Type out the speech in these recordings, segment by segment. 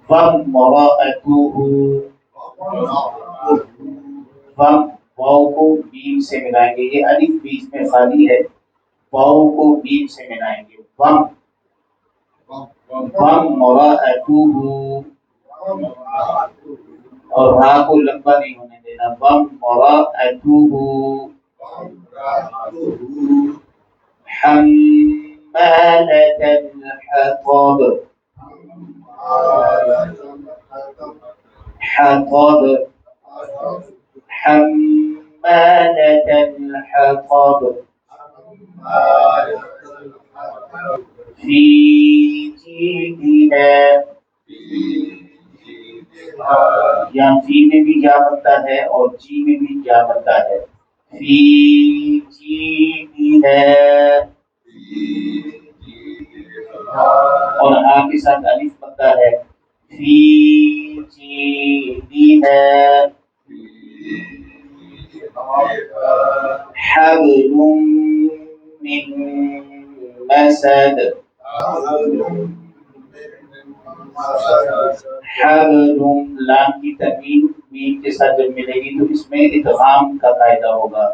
وامرأته، وم واؤ کو میم سے ملائیں گے، یہ الف بیچ میں خالی ہے، واؤ کو میم سے ملائیں گے، وامرأته، اور را کو لمبا نہیں ہونے دینا، وامرأته حمالة الحطب، حطب، حمالة الحطب، في جيدها، یہاں فی میں بھی جا بنتا ہے اور جی میں بھی جا بنتا ہے، فی جیدها، اور آ کے ساتھ الف بنتا ہے، فی جیدها حبل من مسد، حبل، لام کی تنوین میم کے ساتھ جب ملے گی تو اس میں ادغام کا قاعدہ ہوگا،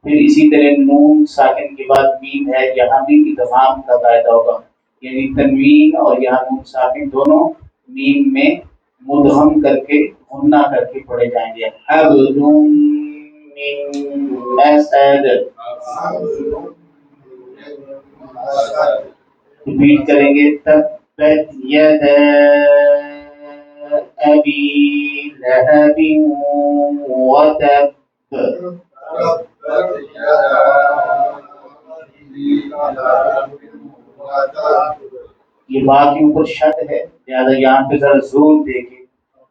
پھر اسی طرح نون ساکن کے بعد میم ہے، یہاں بھی ادغام کا قاعدہ ہوگا، یعنی تنوین اور یہاں نون ساکن دونوں میم میں مدغم کر کے غنہ کر کے پڑھے جائیں گے، حبل من مسد، ریپیٹ کریں گے، تبت یدا ابی لہب وتب، یہ بات کے اوپر شد ہے، لہٰذا یہاں پہ ذرا زور دے کے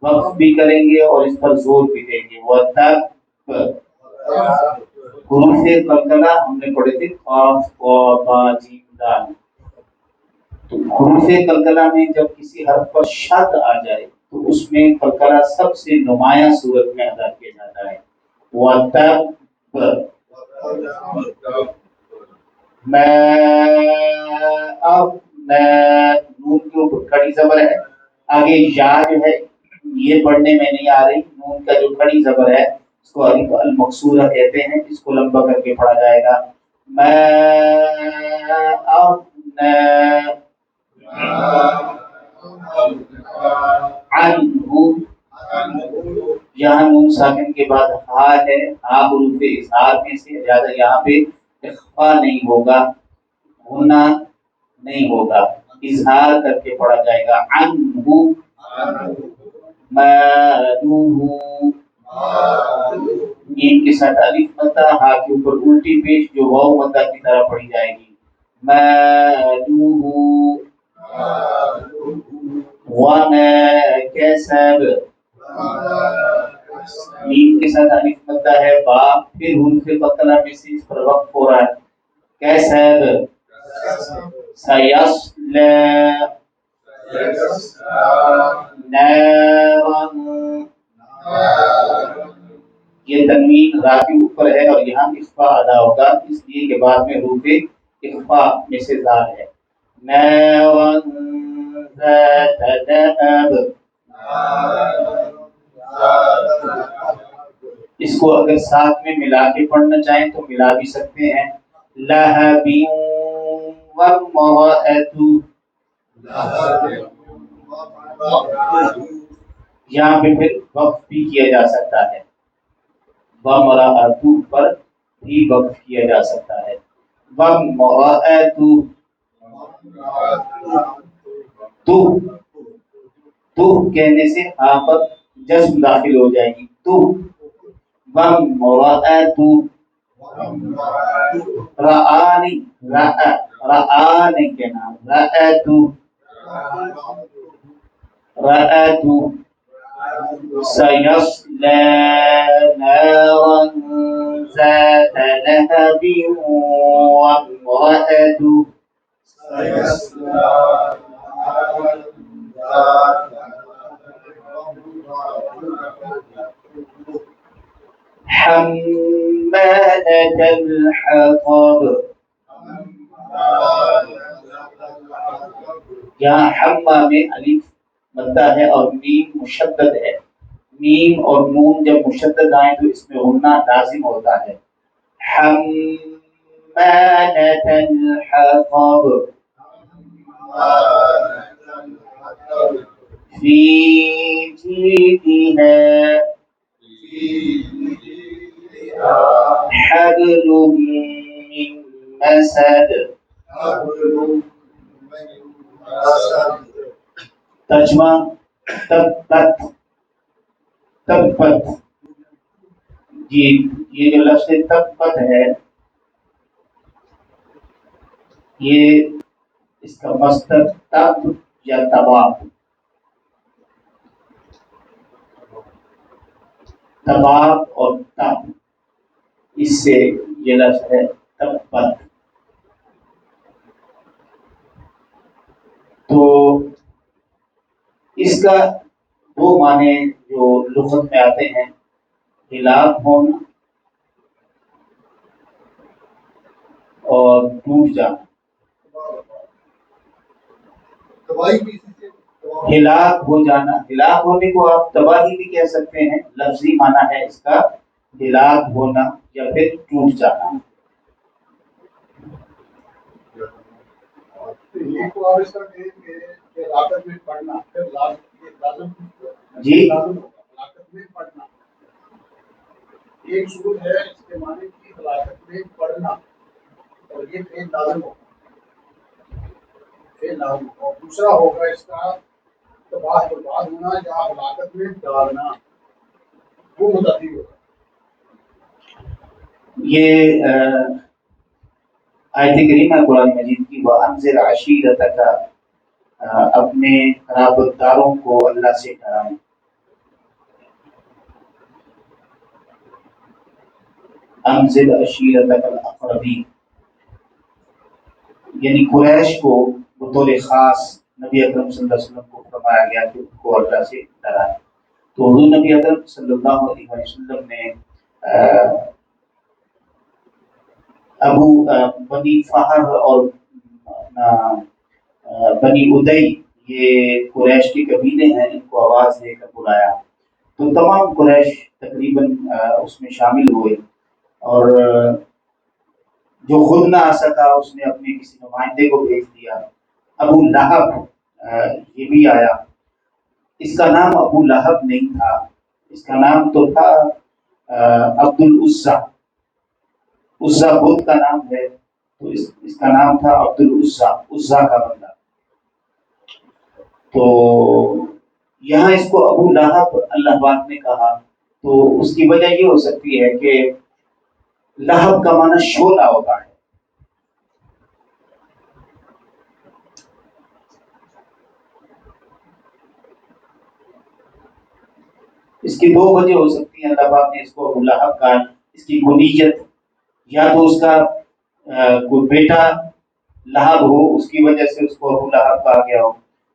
وقف بھی کریں گے اور اس پر زور بھی دیں گے، وتب، حروف قلقلہ ہم نے پڑھے تھے قاف قاف با جیم دال، تو حروف قلقلہ میں جب کسی حرف پر شد آ جائے تو اس میں قلقلہ سب سے نمایاں صورت میں ادا کیا جاتا ہے، وتب، میں اب نون کے اوپر کھڑی زبر ہے، آگے یا جو ہے یہ پڑھنے میں نہیں آ رہی، نون کا جو کھڑی زبر ہے اس کو الف المقصورہ کہتے ہیں، اس کو لمبا کر کے پڑھا جائے گا، میں اب عنہ، یہاں نون ساکن کے بعد ہا ہے، ہا حروف اظہار میں سے، لہٰذا یہاں پہ اخفا نہیں ہوگا، ہونا نہیں ہوگا، اظہار کر کے پڑھا جائے گا، عنہ مالہ، میم کے ساتھ الف مدہ، ہا کے اوپر الٹی پیش جو واو مدہ کی طرح پڑھی جائے گی، مالہ وما کسب، میم کے ساتھ الف مدہ ہے، با پھر حروف قلقلہ میں سے اس پر وقف ہو رہا ہے، کسب، سیصلی نارا، یہ تنوین را کے اوپر ہے اور یہاں اخفا ادا ہوگا، اس لیے کہ بعد میں حروف اخفا میں سے زال ہے، نارا ذات لہب، اس کو اگر ساتھ میں ملا کے پڑھنا چاہیں تو ملا بھی سکتے ہیں، لہب وامرأتہ، یہاں پہ پھر وقف بھی کیا جا سکتا ہے، وامرأتہ پر بھی وقف کیا جا سکتا ہے، وامرأتہ، تو کہنے سے ہاں پر جزم داخل ہو جائے گی، تو وامرأتہ، رآنی، رآنی کہنا، رأتہ، رأتہ، سيصلى نارا ذات لهب وامرأته حمالة الحطب، یہاں حما میں الف بنتا ہے اور میم مشدد ہے. میم اور نون جب مشدد آئیں تو اس میں غنہ لازم ہوتا ہے. حمالة الحطب في جيدها حبل من مسد. ترجمہ تبت تبت. جی یہ جو لفظ تبت ہے یہ اس کا مصدر تب یا تباہ. تباہ اور تب اس سے یہ لفظ ہے تبت. تو اس کا دو معنی جو لغت میں آتے ہیں ہلاک ہونا اور ٹوٹ جانا. ہلاک ہو جانا، ہلاک ہونے کو آپ تباہی بھی کہہ سکتے ہیں، لفظی معنی ہے اس کا ہلاک ہونا یا پھر ٹوٹ جانا. جی ایک صورت ہے اس کے معنی کی ہلاکت میں پڑھنا اور یہ فعل لازم ہوگا، فعل لازم ہوگا. اور دوسرا ہوگا اس کا تباہ برباد ہونا یا ہلاکت میں ڈالنا، وہ متعدی ہوگا. یہ آیت کریمہ قرآن مجید کی وَأَنذِرْ عَشِيرَتَكَ، اپنے قرابت داروں کو اللہ سے ڈرائیں. انذر عشیرتک الاقربین، یعنی قریش کو بطور خاص نبی اکرم صلی اللہ علیہ وسلم کو فرمایا گیا کہ ان کو اللہ سے ڈرائیں. تو حضور نبی اکرم صلی اللہ علیہ وسلم نے ابو بنی فہر اور بنی ادئی، یہ قریش کے قبیلے ہیں، ان کو آواز دے کر بلایا. تو تمام قریش تقریباً اس میں شامل ہوئے اور جو خود نہ آ سکا اس نے اپنے کسی نمائندے کو بھیج دیا. ابو لہب یہ بھی آیا. اس کا نام ابو لہب نہیں تھا، اس کا نام تو تھا عبد العزا. عزا بت کا نام ہے تو اس کا نام تھا عبد العزا، عزا کا بندہ. تو یہاں اس کو ابو لہب اللہ پاک نے کہا تو اس کی وجہ یہ ہو سکتی ہے کہ لہب کا معنی شعلہ ہوتا ہے. اس کی دو وجہ ہو سکتی ہیں. اللہ پاک نے اس کو ابو لہب کہا، اس کی کنیت یا تو اس کا کوئی بیٹا لہب ہو اس کی وجہ سے اس کو ابو لہب کہا گیا ہو.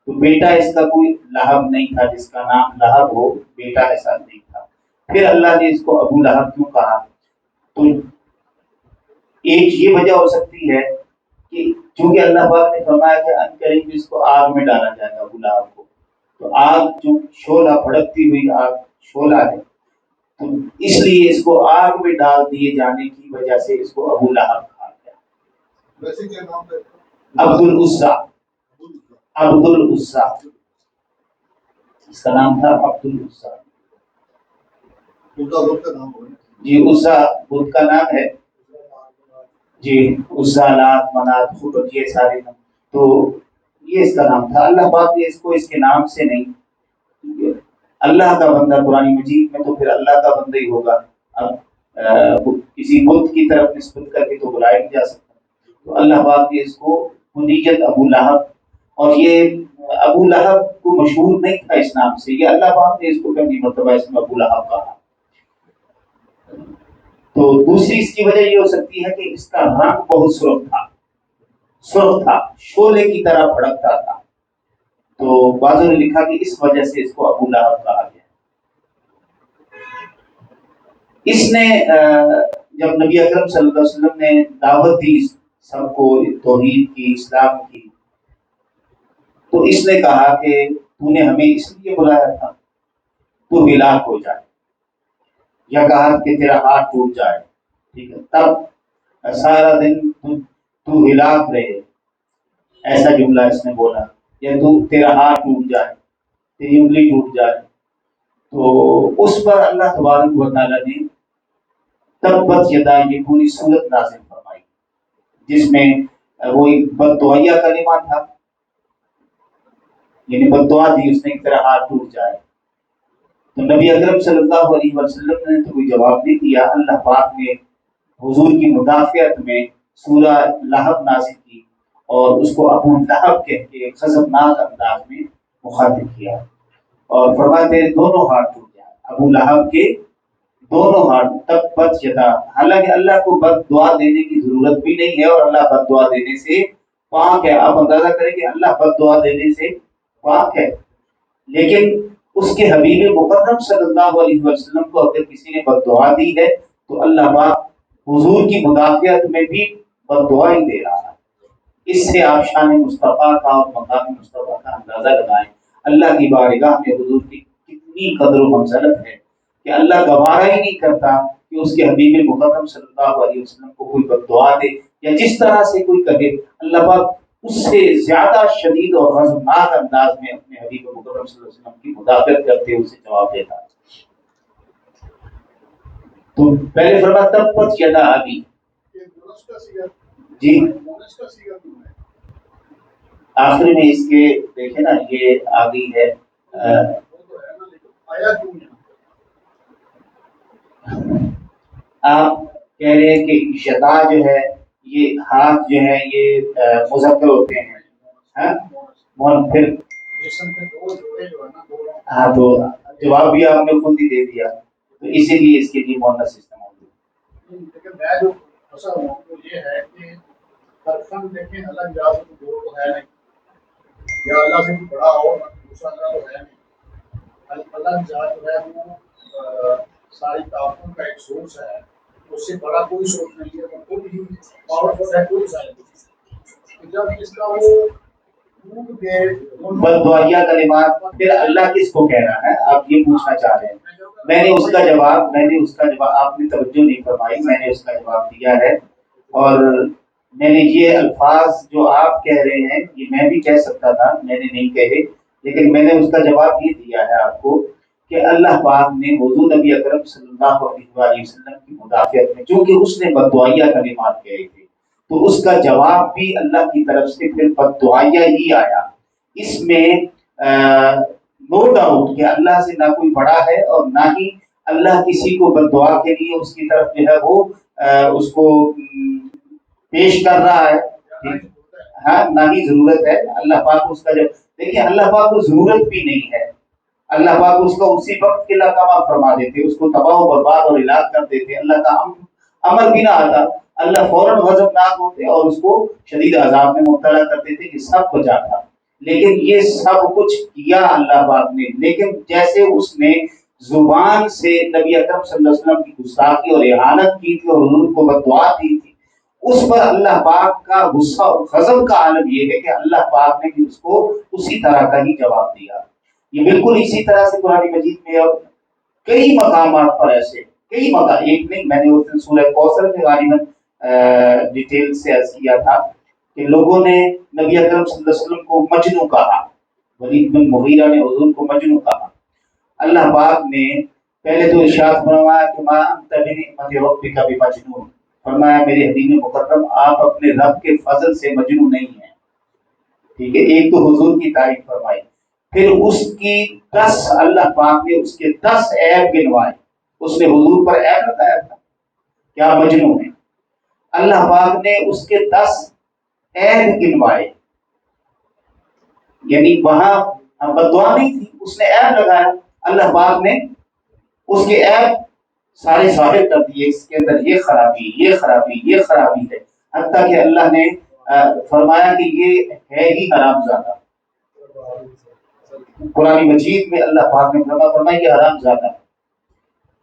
تو بیٹا اس کا کوئی لہب نہیں تھا جس کا نام لہب ہو، بیٹا ایسا نہیں تھا. پھر اللہ نے اس کو ابو لہب کیوں کہا؟ تو ایک یہ وجہ ہو سکتی ہے کہ چونکہ اللہ پاک نے فرمایا کہ ان قریب اس کو آگ میں ڈالا جائے گا ابو لہب کو. تو آگ جو شعلہ بھڑکتی ہوئی آگ شعلہ ہے، تو اس لیے اس کو آگ میں ڈال دیے جانے کی وجہ سے اس کو ابو لہب کہا گیا. عبد العزا، عبد العزا اس کا نام تھا عبد العزا. جی عزا بدھ کا نام ہے. جی عزا، لات، منات، خطب، یہ سارے نام. تو یہ اس کا نام تھا. اللہ پاک نے اس کو اس کے نام سے نہیں، اللہ کا بندہ قرآن مجید میں تو پھر اللہ کا بندہ ہی ہوگا. اب کسی بت کی طرف نسبت کر کے تو بلایا نہیں جا سکتا. تو اللہ پاک نے اس کو کنیت ابو لہب، اور یہ ابو لہب کو مشہور نہیں تھا اس نام سے، یہ اللہ پاک نے اس کو پہلی مرتبہ اس میں ابو لہب کہا. تو دوسری اس کی وجہ یہ ہو سکتی ہے کہ اس کا رنگ بہت سرخ تھا، سرخ تھا، شعلے کی طرح بھڑکتا تھا. تو بعضوں نے لکھا کہ اس وجہ سے اس کو ابو لہب کہا گیا. اس نے جب نبی اکرم صلی اللہ علیہ وسلم نے دعوت دی سب کو توحید کی، اسلام کی، تو اس نے کہا کہ تو نے ہمیں اس لیے بلایا تھا تو ہلاک ہو جائے، یا کہا کہ تیرا ہاتھ ٹوٹ جائے، ٹھیک ہے، تب سارا دن تو ہلاک رہے، ایسا جملہ اس نے بولا، یا تیرا ہاتھ ٹوٹ جائے، تیری انگلی ٹوٹ جائے، تو اس پر اللہ تبارک و تعالیٰ نے تبت یدا یہ پوری صورت نازل فرمائی، جس میں وہ ایک بد دعائیہ کلمہ تھا، یعنی بد دعا دی اس نے کہ تیرا ہاتھ ٹوٹ جائے. تو نبی اکرم صلی اللہ علیہ وسلم نے تو کوئی جواب نہیں دیا. اللہ پاک نے حضور کی مدافعت میں سورہ لہب نازل کی اور اس کو ابو لہب کہہ کے خطرناک انداز میں مخاطب کیا اور فرمایا تیرے دونوں ہاتھ ٹوٹ جائیں. ابو لہب کے دونوں ہاتھ تبت یدا. حالانکہ اللہ کو بد دعا دینے کی ضرورت بھی نہیں ہے اور اللہ بد دعا دینے سے پاک ہے. آپ اندازہ کریں کہ اللہ بد دعا دینے سے پاک ہے، لیکن اس کے حبیب مکرم صلی اللہ علیہ وسلم کو اگر کسی نے بد دعا دی ہے تو اللہ پاک حضور کی مدافعت میں بھی بد دعا ہی دے رہا ہے. اس سے آپ شان مصطفیٰ کا اور مقام مصطفیٰ کا اندازہ لگائیں. اللہ کی بارگاہ میں حضور کی کتنی قدر و منزلت ہے کہ اللہ گوارا ہی نہیں کرتا کہ اس کے حبیب مکرم صلی اللہ علیہ وسلم کو کوئی بد دعا دے یا جس طرح سے کوئی کہے. اللہ پاک اس سے زیادہ شدید اور غضبناک انداز میں اپنے حبیب مکرم صلی اللہ علیہ وسلم کی مدافعت کرتے ہوئے اسے جواب دیتا ہے. تو پہلے فرمایا تبت یدا ابی، جی آخر میں اس کے دیکھیں نا یہ آگئی ہے آپ کہہ رہے ہیں کہ یدا جو ہے یہ ہاتھ جو ہے یہ مذکر ہوتے ہیں، پھر ہاں تو جواب بھی آپ نے خود ہی دے دیا تو اسی لیے اس کے لیے مؤنث سسٹم ہوگا. لیکن میں جو پھنسا ہوں وہ یہ ہے کہ فرقاً دیکھیں اللہ کی ذات کو دو تو ہے نہیں، یا اللہ سے بھی بڑا ہو دوسرا اللہ تو ہے نہیں. اللہ کی ذات جو ہے وہ ساری طاقتوں کا ایک سورس ہے، اس سے بڑا کوئی سورس نہیں ہے، وہ خود ہی پاورفل ہے، کوئی سائن نہیں. جب اس کا وہ بد دعائیہ کلمات پھر اللہ کس کو کہہ رہا ہے آپ یہ پوچھنا چاہ رہے ہیں. میں نے اس کا جواب آپ نے توجہ نہیں فرمائی، میں نے اس کا جواب دیا ہے اور میں نے یہ الفاظ جو آپ کہہ رہے ہیں یہ میں بھی کہہ سکتا تھا، میں نے نہیں کہے، لیکن میں نے اس کا جواب یہ دیا ہے آپ کو کہ اللہ پاک نے حضور نبی اکرم صلی اللہ علیہ وسلم کی مدافعت میں چونکہ اس نے بد دعائیہ کلمات کہے تھے تو اس کا جواب بھی اللہ کی طرف سے پھر بد دعائیہ ہی آیا. اس میں نو ڈاؤٹ کہ اللہ سے نہ کوئی بڑا ہے اور نہ ہی اللہ کسی کو بد دعا کے لیے اس کی طرف جو ہے وہ اس کو پیش کر رہا ہے، ہاں نہ ہی ضرورت ہے. اللہ پاک اس کا جب دیکھیے اللہ پاک کو ضرورت بھی نہیں ہے، اللہ پاک اس کو اسی وقت کے لاکامہ فرما دیتے، اس کو تباہ و برباد اور ہلاک کر دیتے. اللہ کا امر بھی نہ آتا، اللہ فوراً غضبناک ہوتے اور اس کو شدید عذاب میں مبتلا کر دیتے کہ سب کو جاتا. لیکن یہ سب کچھ کیا اللہ پاک نے، لیکن جیسے اس نے زبان سے نبی اکرم صلی اللہ علیہ وسلم کی گستاخی اور اہانت کی تھی اور حضور کو بد دعا دی تھی، اس پر اللہ پاک کا غصہ اور غضب کا عالم یہ ہے کہ اللہ پاک نے بھی اس کو اسی طرح کا ہی جواب دیا. یہ بالکل اسی طرح سے قرآن مجید میں اب کئی مقامات پر ایسے کئی مقام، ایک نہیں، میں نے اس دن سورہ کوثر میں غالباً ڈیٹیل سے عرض کیا تھا کہ لوگوں نے نبی اکرم صلی اللہ علیہ وسلم کو مجنو کہا، ولید بن مغیرہ نے حضور کو مجنو کہا. اللہ پاک نے پہلے تو ارشاد فرمایا کہ ما انت بنعمت ربک بمجنون، فرمایا میرے حبیب مکرم آپ اپنے رب کے فضل سے مجنون نہیں ہیں. ٹھیک ہے، ایک تو حضور کی تعریف فرمائی، پھر اس کی 10 اللہ پاک نے اس کے 10 عیب گنوائے. اس نے حضور پر عیب لگایا تھا کیا مجنون ہے، اللہ پاک نے اس کے 10 عیب گنوائے، یعنی وہاں بد دعا نہیں تھی، اس نے عیب لگایا، اللہ پاک نے اس کے عیب سارے ظاہر کر دیے، اس کے اندر یہ خرابی یہ خرابی یہ خرابی ہے، حتیٰ کہ اللہ نے فرمایا کہ یہ ہے ہی حرام زادہ. قرآن مجید میں اللہ پاک نے فرمایا یہ حرام زادہ.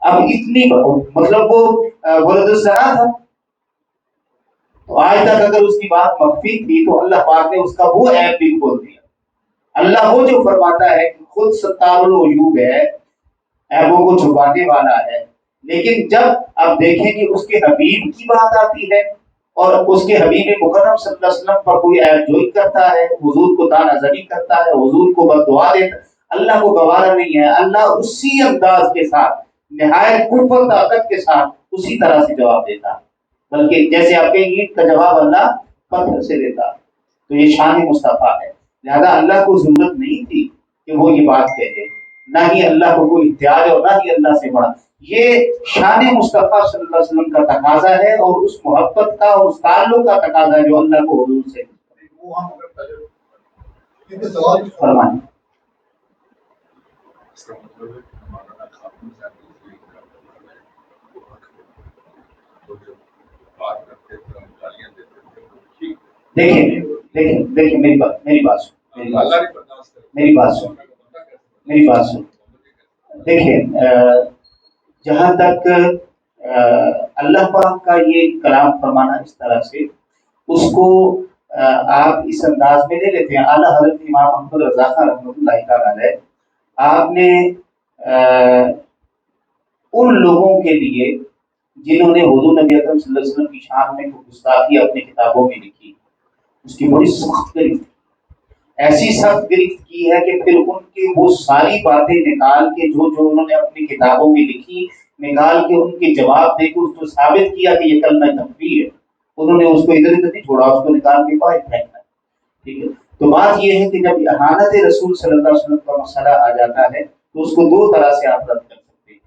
اب اتنی مطلب وہ ولد الزنا تھا تو آج تک اگر اس کی بات مخفی تھی تو اللہ پاک نے اس کا وہ عیب بھی کھول دیا. اللہ وہ جو فرماتا ہے کہ خود ستار العیوب ہے، عیبوں کو چھپانے والا ہے، لیکن جب آپ دیکھیں کہ اس کے حبیب کی بات آتی ہے اور اس کے حبیب مکرم صلی اللہ علیہ وسلم پر کوئی عیب جوئی کرتا ہے، حضور کو دانہ زنی کرتا ہے، حضور کو بد دعا دیتا ہے، اللہ کو گوارا نہیں ہے، اللہ اسی انداز کے ساتھ، نہایت قوت طاقت کے ساتھ اسی طرح سے جواب دیتا ہے، بلکہ جیسے آپ کے اینٹ کا جواب اللہ پتھر سے دیتا ہے۔ تو یہ شان مصطفیٰ ہے، لہذا اللہ کو ضرورت نہیں تھی کہ وہ یہ بات کہے، نہ ہی اللہ کو کوئی احتیاج اور نہ ہی اللہ سے بڑا، یہ شان مصطفیٰ صلی اللہ علیہ وسلم کا تقاضا ہے اور اس محبت کا اور اس تعلق کا تقاضا ہے جو اللہ کو حضور سے وہ ہم اگر تجربہ کیونکہ سوال فرمائیں۔ اس کا مطلب ہے کہ ہمارا خاتون صاحب کی وہ حق ہے، تو جب بات کرتے تھے ہم گالیاں دیتے تھے وہ ٹھیک دیکھیں میری بات سن، اللہ نے برداشت کر میری بات سن، میری بات سن، دیکھیں جہاں تک اللہ پاک کا یہ کلام فرمانا اس طرح سے، اس کو آپ اس انداز میں لے لیتے ہیں۔ اعلیٰ حضرت امام محمد رضا خان رحمۃ اللہ تعالیٰ علیہ، آپ نے ان لوگوں کے لیے جنہوں نے حضور نبی اکرم صلی اللہ علیہ وسلم کی شان میں گستاخی اپنی کتابوں میں لکھی، اس کی بڑی سخت گرفت، ایسی سخت گرفت کی ہے کہ پھر ان کی وہ ساری باتیں نکال کے جو انہوں نے اپنی کتابوں میں لکھی، نکال کے ان کے جواب دے کے اس کو ثابت کیا کہ یہ کلمہ تکفیر ہے، انہوں نے اس کو ادھر ادھر نہیں چھوڑا، اس کو نکال کے باہر پھینکا۔ ٹھیک ہے، تو بات یہ ہے کہ جب احانت رسول صلی اللہ علیہ وسلم کا مسئلہ آ جاتا ہے تو اس کو دو طرح سے آپ رد کر سکتے ہیں۔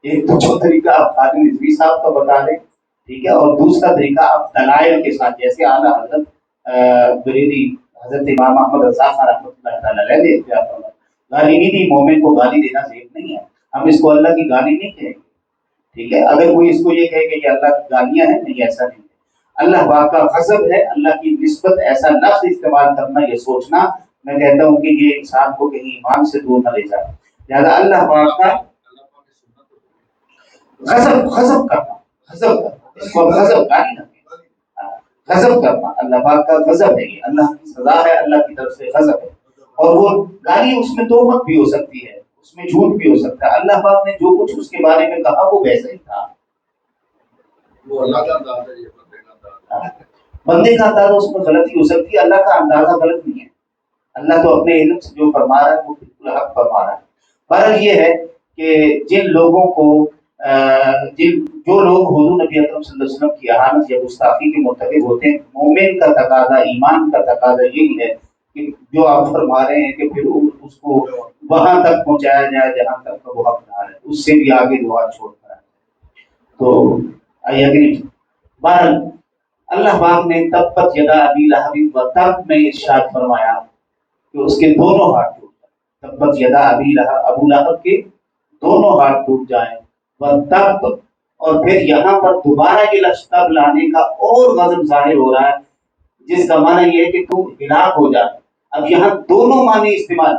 ایک تو جو طریقہ آپ خادم رضوی صاحب کا بتا دیں، ٹھیک ہے، اور دوسرا طریقہ آپ دلائل کے ساتھ، جیسے اعلیٰ حضرت بریلی حضرت امام احمد رضا خان رحمۃ اللہ تعالیٰ علیہ نے اختیار فرمایا۔ گالی نہیں دی، مومن کو گالی دینا صحیح نہیں ہے، ہم اس کو اللہ کی گالی نہیں کہیں گے، ٹھیک ہے، اگر کوئی اس کو یہ کہے کہ یہ اللہ کی گالیاں ہیں، نہیں، ایسا نہیں ہے، اللہ پاک کا غضب ہے، اللہ کی نسبت ایسا لفظ استعمال کرنا، یہ سوچنا، میں کہتا ہوں کہ یہ انسان کو کہیں ایمان سے دور نہ لے جائے، لہٰذا اللہ پاک کا غضب کرنا، اس کو غضب گالی نہ کہیں، غضب کرنا اللہ پاک کا غضب ہے، یہ اللہ کی سزا ہے، اللہ کی طرف سے غضب ہے، اور وہ گالی اس میں تہمت بھی ہو سکتی ہے، اس میں جھوٹ بھی ہو سکتا ہے، اللہ پاک نے جو کچھ اس کے بارے میں کہا وہ ویسا ہی تھا، وہ اللہ کا انداز ہے، یہ بندے کا انداز ہے، بندے کا اندازہ اس میں غلطی ہو سکتی ہے، اللہ کا اندازہ غلط نہیں ہے، اللہ تو اپنے علم سے جو فرما رہا ہے وہ بالکل حق فرما رہا ہے۔ بہرحال یہ ہے کہ جن لوگوں کو جو لوگ حضور نبی اکرم صلی اللہ علیہ وسلم کی احانت یا گستاخی کے مرتکب ہوتے ہیں، مومن کا تقاضا، ایمان کا تقاضا یہی ہے کہ جو آپ فرما رہے ہیں کہ پھر اس کو وہاں تک پہنچایا جائے جہاں تک وہ حقدار ہے، اس سے بھی آگے دعا چھوڑ کر ہے۔ تو آئی اگری۔ بہرحال اللہ پاک نے تبت یدا ابی لہب و تب میں ارشاد فرمایا کہ اس کے دونوں ہاتھ ٹوٹ جائیں، تبت یدا ابی لہب، ابو لہب کے دونوں ہاتھ ٹوٹ جائیں، و تب، اور پھر یہاں پر دوبارہ یہ لفظ تب لانے کا اور غضب ظاہر ہو رہا ہے، جس کا معنی یہ ہے کہ تو ہلاک ہو جائے۔ اب یہاں دونوں معنی استعمال،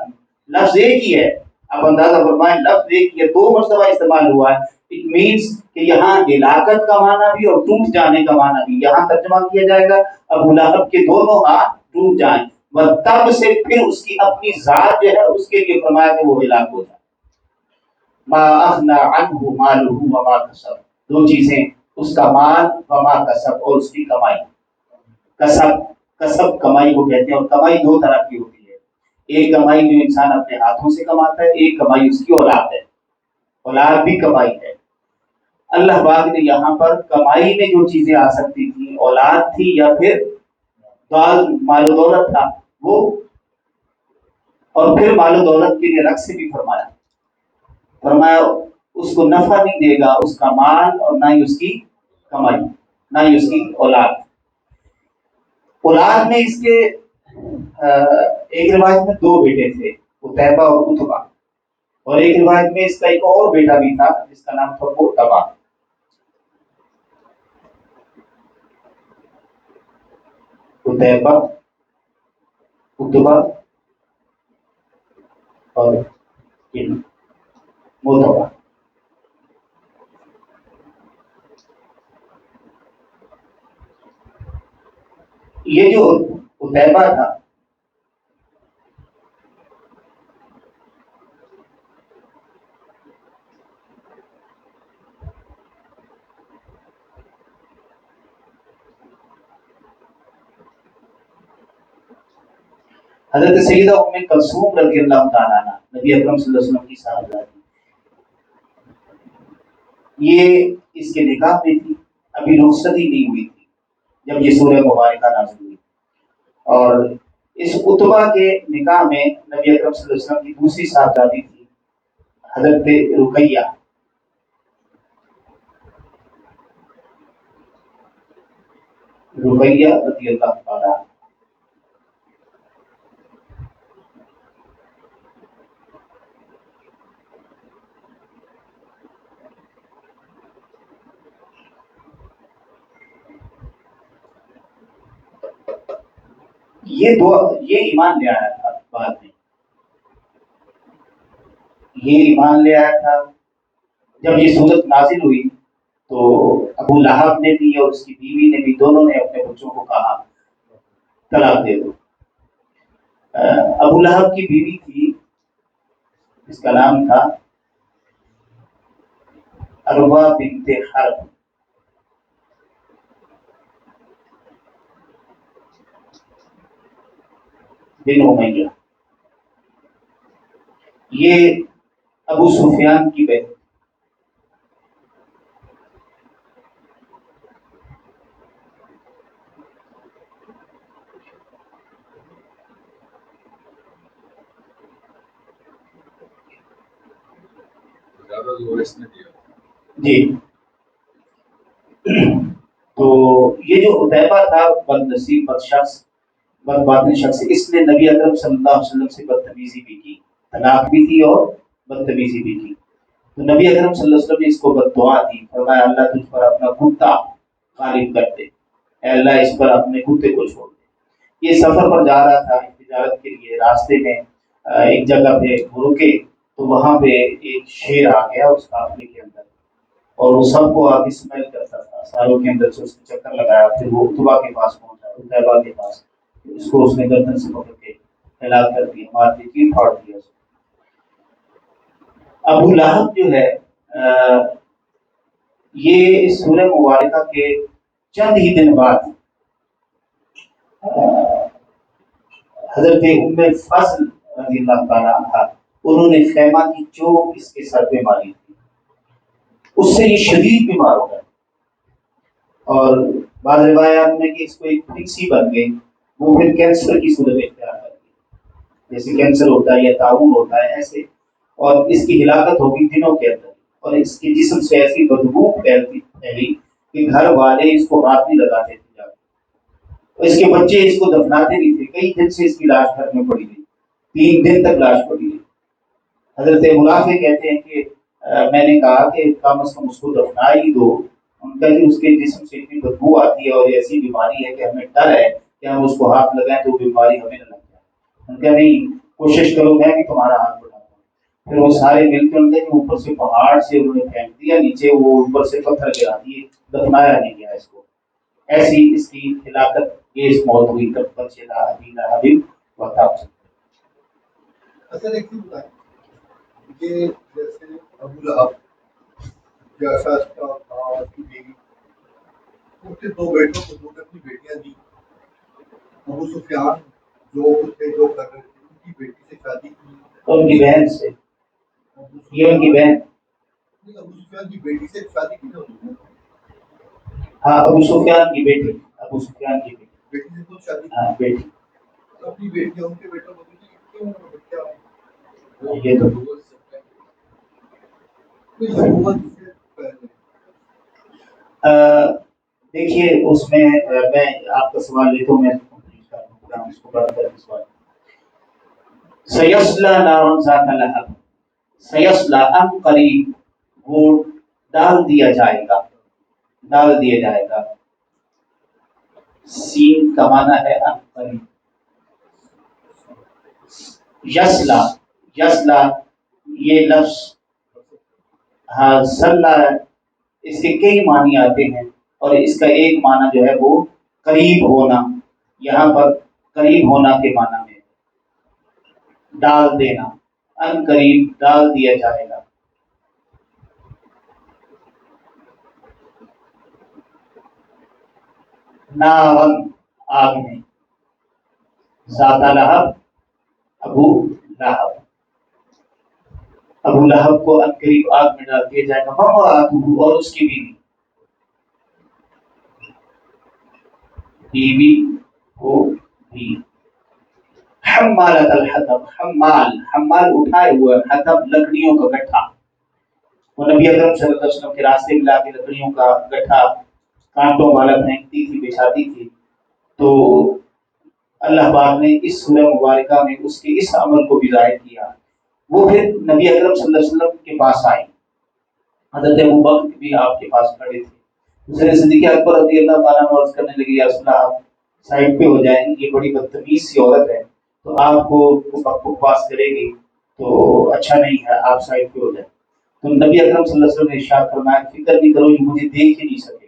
لفظ ایک ہی ہے، اب اندازہ فرمائیں، لفظ ایک ہی ہے، دو مرتبہ استعمال ہوا ہے، اٹ مینس کہ یہاں ہلاکت کا معنی بھی اور ٹوٹ جانے کا معنی بھی، یہاں ترجمہ کیا جائے گا ابو لہب کے دونوں ہاتھ ٹوٹ جائیں، وہ تب سے پھر اس کی اپنی ذات جو ہے اس کے لیے فرمایا کہ وہ ہلاک ہو جائے۔ ما اغنى عنه ماله وما کسب، دو چیزیں، اس کا مال وما کسب، اور اس کی کمائی، کسب کمائی کو کہتے ہیں، اور کمائی دو طرح کی ہوتی ہے، ایک کمائی جو انسان اپنے ہاتھوں سے کماتا ہے، ایک کمائی اس کی اولاد ہے، اولاد بھی کمائی ہے۔ اللہ پاک نے یہاں پر کمائی میں جو چیزیں آ سکتی تھی، اولاد تھی یا پھر مال و دولت تھا وہ، اور پھر مال و دولت کے لیے رق سے بھی فرمایا اس کو نفع نہیں دے گا اس کا مال، اور نہ ہی اس کی کمائی، نہ ہی اس کی اولاد۔ اولاد میں اس کے ایک روایت میں دو بیٹے تھے، عتیبہ اور عتبہ، اور ایک روایت میں اس کا ایک اور بیٹا بھی تھا جس کا نام تھا قرطبہ۔ عتیبہ، عتبہ اور مرتبہ۔ یہ جو عتیبہ تھا حضرت سیدہ ام کلثوم رضی اللہ تعالیٰ عنہ نبی اکرم صلی اللہ علیہ وسلم کی صاحبزادی، یہ اس کے نکاح میں تھی، ابھی رخصت ہی نہیں ہوئی تھی جب یہ سورہ مبارکہ نازل ہوئی، اور اس عتبہ کے نکاح میں نبی اکرم صلی اللہ علیہ وسلم کی دوسری صاحبزادی تھی حضرت رقیہ، رقیہ رضی اللہ تعالیٰ عنہ۔ یہ ایمان لے آیا تھا بعد میں، یہ ایمان لے آیا تھا جب یہ صورت نازل ہوئی تو ابو لہب نے بھی اور اس کی بیوی نے بھی، دونوں نے اپنے بچوں کو کہا طلاق دے دو۔ ابو لہب کی بیوی تھی، اس کا نام تھا عروہ بنت حرب، بن امیہ، یہ ابو سفیان کی بہن، زیادہ زور اس نے دیا۔ جی۔ تو یہ جو عتیبہ تھا بد نصیب، بد شخص، بد باطن شخص، اس نے نبی اکرم صلی اللہ علیہ وسلم سے بدتمیزی بھی کی، طلاق بھی کی اور بدتمیزی بھی کی۔ تو نبی اکرم صلی اللہ علیہ وسلم نے اس کو بد دعا دی، فرمایا اللہ تجھ پر اپنا کتا غالب کر دے، اے اللہ اس پر اپنے کتے کو چھوڑ دے۔ یہ سفر پر جا رہا تھا تجارت کے لیے، راستے میں ایک جگہ پہ رکے تو وہاں پہ ایک شیر آ گیا اس قافلے کے اندر، اور وہ سب کو آگے اسمیل کرتا تھا، ساروں کے اندر سے اس نے چکر لگایا، پھر وہ عتبہ کے پاس پہنچا، عتیبہ کے پاس، اس کو اس نے گردن سے پکڑ کے ہلاک کر دیا، مار کے چیر پھاڑ دیا اس کو۔ ابو لہب جو ہے یہ اس سورہ مبارکہ کے چند ہی دن بعد حضرت ام فضل رضی اللہ تعالیٰ عنہ، انہوں نے خیمہ کی چوک اس کے سر پہ ماری تھی، اس سے یہ شدید بیمار ہو گئے، اور بعض روایات میں کہ اس کو ایک پھنسی بن گئی، وہ پھر کینسر کی صورت اختیار کر گئی، جیسے کینسر ہوتا ہے یا تعاون ہوتا ہے ایسے، اور اس کی ہلاکت ہوگی دنوں کے اندر، اور اس کے جسم سے ایسی بدبو پھیلی کہ گھر والے اس کو ہاتھ نہیں لگاتے تھے جا کے، اس کے بچے اس کو دفناتے نہیں تھے، کئی دن سے اس کی لاش گھر میں پڑی رہی، 3 دن تک لاش پڑی رہی۔ حضرت منافع کہتے ہیں کہ میں نے کہا کہ کم از کم اس کو دفنا ہی دو، ان کا کہ اس کے جسم سے اتنی بدبو آتی ہے اور ایسی بیماری ہے کہ ہمیں ڈر ہے کہ ہم اس کو ہاتھ لگائیں تو بیماری ہمیں نہ لگ جائے۔ ان کا نہیں، کوشش کرو میں بھی تمہارا ہاتھ بڑھاتا ہوں۔ پھر وہ سارے مل کے ان کے اوپر سے پہاڑ سے انہوں نے پھینک دیا نیچے، وہ اوپر سے پتھر گرا دیے، دفنایا نہیں گیا اس کو۔ ایسی اس کی ہلاکت، یہ اس موت ہوئی، تب تک چلا ابھی حبیب وقت۔ اصل ایک چیز بتائیں کہ جیسے ابو لہب جیسا اس کا تھا، اس کی بیوی، اس کے 2 بیٹوں کو 2 اپنی بیٹیاں دی، ابو سفیان جو تھے جو کر رہے تھے ان کی بیٹی سے شادی کی، ان کی بہن سے، یہ ان کی بہن، ابو سفیان کی بیٹی سے شادی کی نا، ہاں ابو سفیان کی بیٹی، ابو سفیان کی بیٹی، بیٹی سے خود شادی کی، ہاں بیٹی، اپنی بیٹیاں ان کے بیٹوں کو دی، کیوں کیا یہ تو دیکھیے اس میں میں آپ کا سوال لے تو میں اس کو بات کر سوال سیصلا نارا ذات لہب، سیصلا ان قریب، وہ ڈال دیا جائے گا، ڈال دیا جائے گا، سین کا معنی ہے ان قریب، یسلا، یسلا یہ لفظ ہاں سلا، اس کے کئی معنی آتے ہیں، اور اس کا ایک معنی جو ہے وہ قریب ہونا، یہاں پر قریب ہونا کے معنی میں ڈال دینا، ان قریب ڈال دیا جائے گا۔ نارن آگ میں، ذات لہب ابو لہب، ابو لہب کو عنقریب آگ میں ڈال دیا جائے گا، وامرأتہ، اور اس کی بیوی کو بھی، حمالۃ الحطب، حمال اٹھائے ہوئے، حطب لکڑیوں کا گٹھا، وہ نبی اکرم صلی اللہ علیہ وسلم کے راستے میں لا کے لکڑیوں کا گٹھا کانٹوں والا پھینکتی تھی، بچھاتی تھی۔ تو اللہ پاک نے اس سورہ مبارکہ میں اس کے اس عمل کو بھی ظاہر کیا۔ وہ پھر نبی اکرم صلی اللہ علیہ وسلم کے پاس آئی، حضرت ابوبکر بھی آپ کے پاس کھڑے تھے۔ حضرت صدیق اکبر رضی اللہ تعالیٰ عنہ عرض کرنے لگے، یا رسول اللہ آپ سائڈ پہ ہو جائیں، یہ بڑی بدتمیز سی عورت ہے، تو آپ کو بکواس کرے گی تو اچھا نہیں ہے، آپ سائڈ پہ ہو جائیں۔ تو نبی اکرم صلی اللہ علیہ وسلم نے ارشاد فرمایا، فکر نہیں کرو، یہ مجھے دیکھ ہی نہیں سکے۔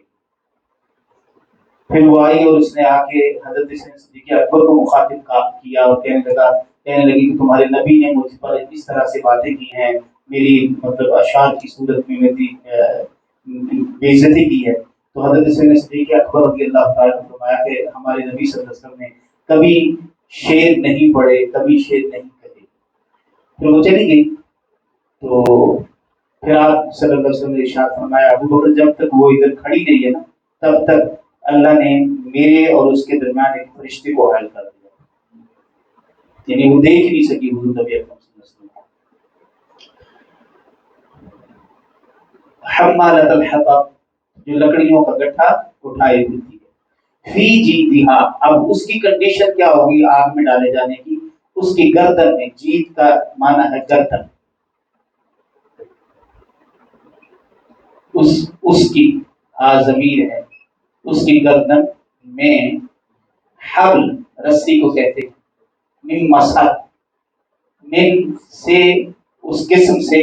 پھر وہ آئی اور اس نے آ کے حضرت صدیق اکبر کو مخاطب کیا اور کہنے لگی کہ تمہارے نبی نے مجھ پر اس طرح سے باتیں کی ہیں، میری مطلب اشعار کی صورت میں میری بے عزتی کی ہے۔ تو حضرت صدیق اکبر رضی اللہ تعالیٰ نے فرمایا کہ ہمارے نبی صلی اللہ علیہ وسلم نے کبھی شعر نہیں پڑھے، کبھی شعر نہیں کہے۔ پھر وہ چلی گئی۔ تو پھر آپ صلی اللہ علیہ وسلم نے ارشاد فرمایا، ابو بکر جب تک وہ ادھر کھڑی نہیں ہے نا، تب تک اللہ نے میرے اور اس کے درمیان ایک فرشتے کو حائل کر دیا، یعنی وہ دیکھ نہیں سکی حضور نبی اکرم صلی اللہ علیہ وسلم۔ حمالۃ الحطب، جو لکڑیوں کا گٹھا اٹھائے ہوئی تھی، فی جیدہا، اب اس کی کنڈیشن کیا ہوگی آگ میں ڈالے جانے کی؟ اس کی گردن میں، جید کا معنی ہے گردن، اس کی ضمیر ہے، اس کی گردن میں حبل، رسی کو کہتے ہیں، من مسد، من سے اس قسم سے،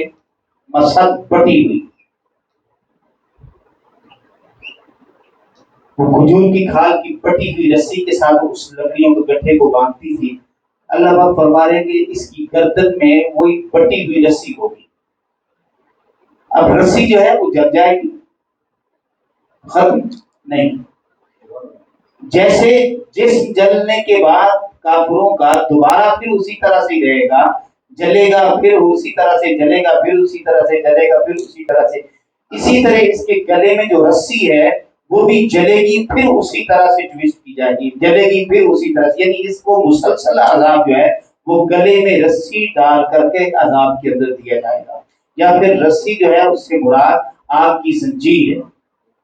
مسد بٹی ہوئی، وہ کھجور کی کھال کی بٹی ہوئی رسی کے ساتھ اس لکڑیوں کے گٹھے کو باندھتی تھی۔ اللہ پاک فرما رہے ہیں کہ اس کی گردن میں وہی بٹی ہوئی رسی ہوگی۔ اب رسی جو ہے وہ جل جائے گی، ختم نہیں، جیسے جسم جلنے کے بعد کافروں کا دوبارہ پھر اسی طرح سے رہے گا، جلے گا پھر اسی طرح سے، جلے گا پھر اسی طرح سے، جلے گا پھر اسی طرح سے، اسی طرح اس کے گلے میں جو رسی ہے وہ بھی جلے گی پھر اسی طرح سے ٹویسٹ کی جائے گی، جلے گی پھر اسی طرح سے، یعنی اس کو مسلسل عذاب جو ہے وہ گلے میں رسی ڈال کر کے عذاب کے اندر دیا جائے گا، یا پھر رسی جو ہے اس سے مراد آگ کی زنجیر ہے،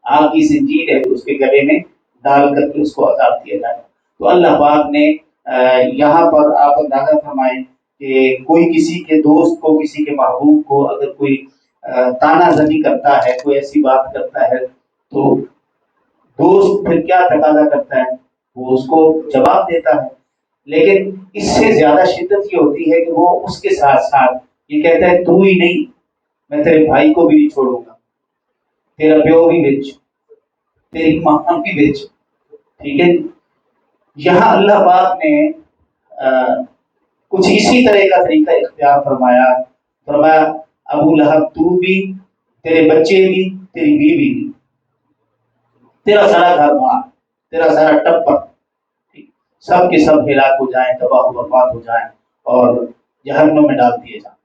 آگ کی زنجیر ہے اس کے گلے میں ڈال کر کے اس کو عذاب دیا جائے گا۔ تو اللہ پاک نے یہاں پر آپ اندازہ فرمائیں کہ کوئی کسی کے دوست کو، کسی کے محبوب کو اگر کوئی تانا زنی کرتا ہے، کوئی ایسی بات کرتا ہے، تو دوست پھر کیا تقاضا کرتا ہے؟ وہ اس کو جواب دیتا ہے، لیکن اس سے زیادہ شدت یہ ہوتی ہے کہ وہ اس کے ساتھ ساتھ یہ کہتا ہے تو ہی نہیں، میں تیرے بھائی کو بھی نہیں چھوڑوں گا، تیرا پیو بھی بچ، تیری ماں بھی بچ، ٹھیک ہے۔ یہاں اللہ پاک نے کچھ اسی طرح کا طریقہ اختیار فرمایا ابو لہب تو بھی، تیرے بچے بھی، تیری بیوی بھی، تیرا سارا گھر مار، تیرا سارا ٹبر، سب کے سب ہلاک ہو جائیں، تباہ و برباد ہو جائیں اور جہنم میں ڈال دیے جائیں۔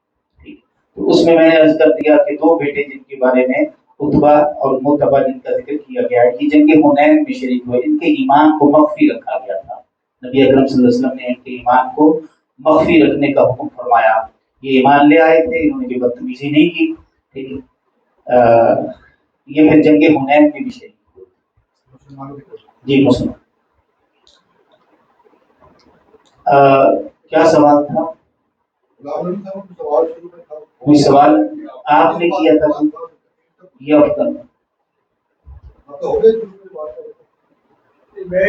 تو اس میں نے عرض کر دیا کہ دو بیٹے جن کے بارے میں عتبہ اور متبہ جن کا ذکر کیا گیا ہے، یہ جنگ حنین میں شریک ہوئے، ان کے ایمان کو مخفی رکھا گیا تھا، نبی اکرم صلی اللہ علیہ وسلم نے ان کے ایمان کو مخفی رکھنے کا حکم فرمایا۔ یہ ایمان لے آئے تھے، انہوں نے بھی بدتمیزی نہیں کی، ٹھیک ہے۔ یہ پھر جنگ حنین میں بھی شریک ہوئے۔ جی مسلمان، کیا سوال تھا؟ کوئی سوال آپ نے کیا تھا یہ وقت؟ میں